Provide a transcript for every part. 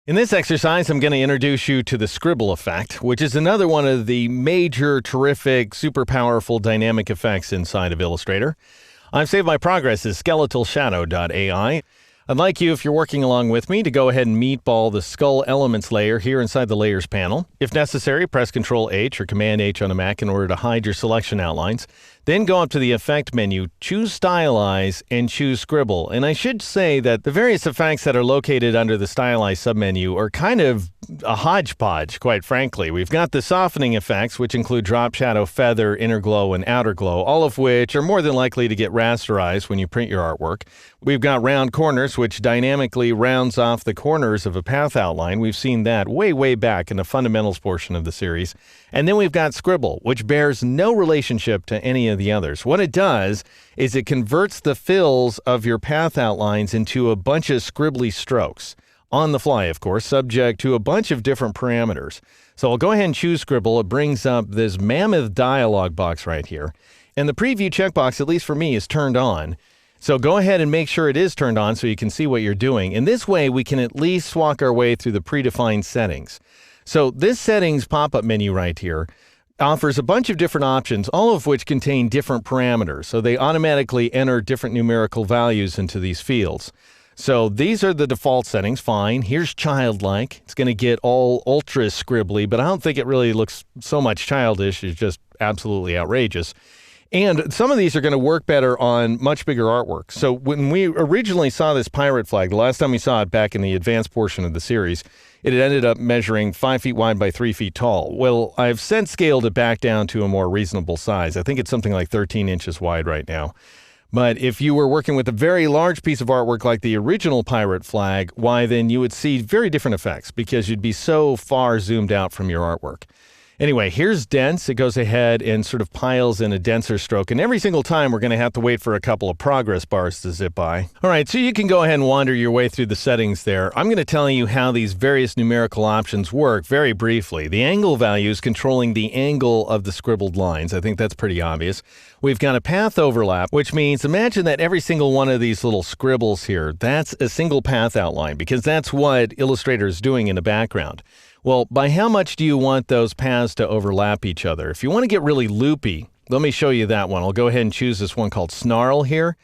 In this exercise, I'm going to introduce you to the Scribble effect, which is another one of the major, terrific, super powerful dynamic effects inside of Illustrator. I've saved my progress as skeletalshadow.ai. I'd like you, if you're working along with me, to go ahead and meatball the Skull Elements layer here inside the Layers panel. If necessary, press Ctrl-H or Command-H on a Mac in order to hide your selection outlines. Then go up to the Effect menu, choose Stylize, and choose Scribble. And I should say that the various effects that are located under the Stylize submenu are kind of a hodgepodge, quite frankly. We've got the softening effects, which include Drop Shadow, Feather, Inner Glow, and Outer Glow, all of which are more than likely to get rasterized when you print your artwork. We've got Round Corners, which dynamically rounds off the corners of a path outline. We've seen that way back in the fundamentals portion of the series. And then we've got Scribble, which bears no relationship to any of the others. What it does is it converts the fills of your path outlines into a bunch of scribbly strokes. On the fly, of course, subject to a bunch of different parameters. So I'll go ahead and choose Scribble. It brings up this mammoth dialog box right here. And the preview checkbox, at least for me, is turned on. So go ahead and make sure it is turned on so you can see what you're doing. And this way, we can at least walk our way through the predefined settings. So this settings pop-up menu right here offers a bunch of different options, all of which contain different parameters. So they automatically enter different numerical values into these fields. So these are the default settings, fine. Here's childlike. It's going to get all ultra scribbly, but I don't think it really looks so much childish. It's just absolutely outrageous. And some of these are going to work better on much bigger artwork. So when we originally saw this pirate flag, the last time we saw it back in the advanced portion of the series, it had ended up measuring 5 feet wide by 3 feet tall. Well, I've since scaled it back down to a more reasonable size. I think it's something like 13 inches wide right now. But if you were working with a very large piece of artwork like the original pirate flag, why then you would see very different effects because you'd be so far zoomed out from your artwork. Anyway, here's dense. It goes ahead and sort of piles in a denser stroke. And every single time, we're going to have to wait for a couple of progress bars to zip by. All right, so you can go ahead and wander your way through the settings there. I'm going to tell you how these various numerical options work very briefly. The angle value is controlling the angle of the scribbled lines. I think that's pretty obvious. We've got a path overlap, which means imagine that every single one of these little scribbles here, that's a single path outline because that's what Illustrator is doing in the background. Well, by how much do you want those paths to overlap each other? If you want to get really loopy, let me show you that one. I'll go ahead and choose this one called Snarl here.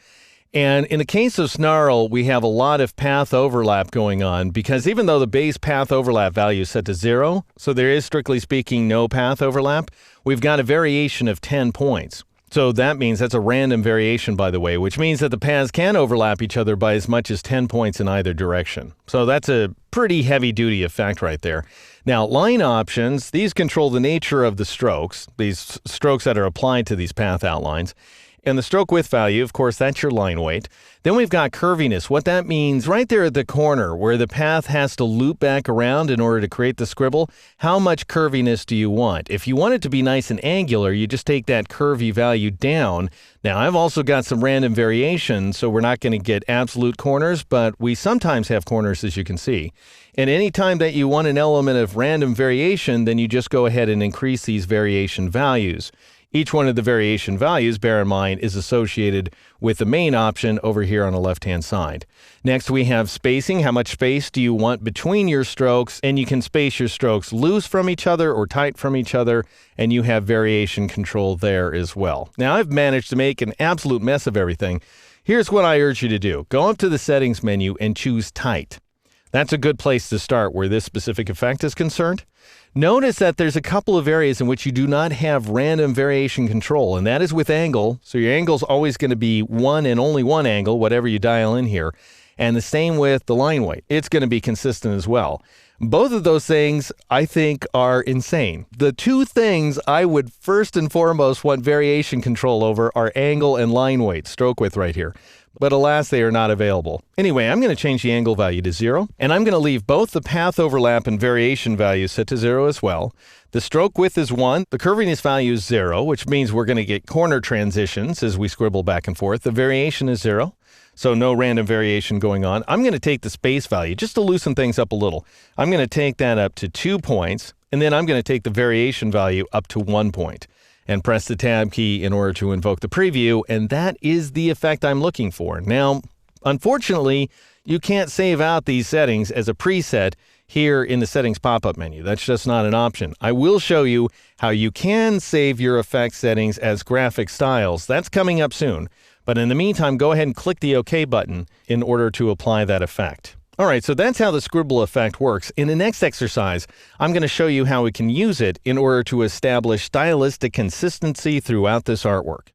And in the case of Snarl, we have a lot of path overlap going on because even though the base path overlap value is set to 0, so there is strictly speaking no path overlap, we've got a variation of 10 points. So that means that's a random variation, by the way, which means that the paths can overlap each other by as much as 10 points in either direction. So that's a pretty heavy-duty effect right there. Now, line options, these control the nature of the strokes, these strokes that are applied to these path outlines. And the stroke width value, of course, that's your line weight. Then we've got curviness. What that means right there at the corner where the path has to loop back around in order to create the scribble, how much curviness do you want? If you want it to be nice and angular, you just take that curvy value down. Now, I've also got some random variation, so we're not going to get absolute corners, but we sometimes have corners, as you can see. And anytime that you want an element of random variation, then you just go ahead and increase these variation values. Each one of the variation values, bear in mind, is associated with the main option over here on the left-hand side. Next, we have spacing. How much space do you want between your strokes? And you can space your strokes loose from each other or tight from each other, and you have variation control there as well. Now, I've managed to make an absolute mess of everything. Here's what I urge you to do. Go up to the Settings menu and choose Tight. That's a good place to start where this specific effect is concerned. Notice that there's a couple of areas in which you do not have random variation control, and that is with angle. So your angle is always going to be one and only one angle, whatever you dial in here. And the same with the line weight. It's going to be consistent as well. Both of those things, I think, are insane. The two things I would first and foremost want variation control over are angle and line weight, stroke width right here. But alas, they are not available. Anyway, I'm going to change the angle value to 0, and I'm going to leave both the path overlap and variation values set to 0 as well. The stroke width is 1, the curviness value is 0, which means we're going to get corner transitions as we scribble back and forth. The variation is 0, so no random variation going on. I'm going to take the space value just to loosen things up a little. I'm going to take that up to 2 points, and then I'm going to take the variation value up to 1 point. And press the Tab key in order to invoke the preview, and that is the effect I'm looking for. Now, unfortunately, you can't save out these settings as a preset here in the settings pop-up menu. That's just not an option. I will show you how you can save your effect settings as graphic styles. That's coming up soon. But in the meantime, go ahead and click the OK button in order to apply that effect. All right, so that's how the scribble effect works. In the next exercise, I'm going to show you how we can use it in order to establish stylistic consistency throughout this artwork.